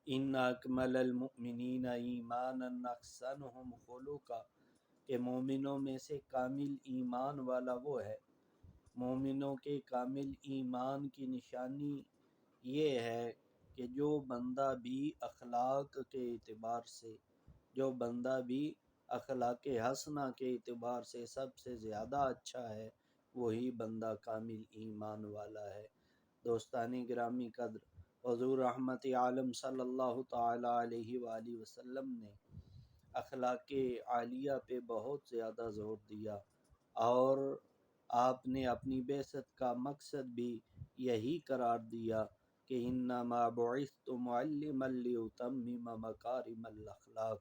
ان اکمل المؤمنین ایمانا احسنهم خلقا، کہ مومنوں میں سے کامل ایمان والا وہ ہے، مومنوں کے کامل ایمان کی نشانی یہ ہے کہ جو بندہ بھی اخلاق کے اعتبار سے، جو بندہ بھی اخلاق حسنہ کے اعتبار سے سب سے زیادہ اچھا ہے، وہی بندہ کامل ایمان والا ہے۔ دوستان گرامی قدر، حضور رحمت عالم صلی اللہ تعالی علیہ وآلہ وسلم نے اخلاق عالیہ پہ بہت زیادہ زور دیا، اور آپ نے اپنی بعثت کا مقصد بھی یہی قرار دیا کہ انما بعثت معلما لاتمم مکارم الاخلاق،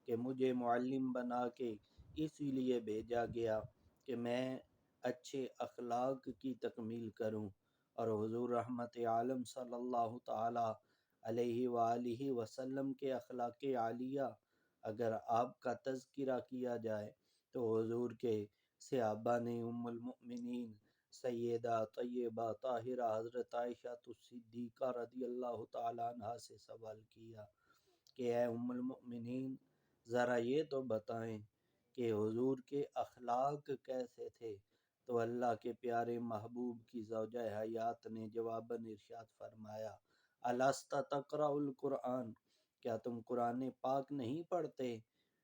کہ مجھے معلم بنا کے اسی لیے بھیجا گیا کہ میں اچھے اخلاق کی تکمیل کروں۔ اور حضور رحمت عالم صلی اللہ تعالی علیہ وآلہ وسلم کے اخلاق عالیہ اگر آپ کا تذکرہ کیا جائے تو حضور کے صحابہ نے ام المؤمنین سیدہ طیبہ طاہرہ حضرت عائشہ الصدیقہ رضی اللہ تعالی عنہا سے سوال کیا کہ اے ام المؤمنین، ذرا یہ تو بتائیں کہ حضور کے اخلاق کیسے تھے؟ تو اللہ کے پیارے محبوب کی زوجہ حیات نے جواباً ارشاد فرمایا، الست تقرأ القرآن، کیا تم قرآن پاک نہیں پڑھتے؟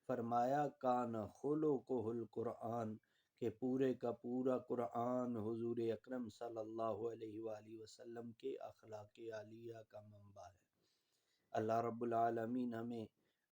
فرمایا کان خلقہ القرآن، کہ پورے کا پورا قرآن حضور اکرم صلی اللہ علیہ وآلہ وسلم کے اخلاق عالیہ کا منبع ہے۔ اللہ رب العالمین ہمیں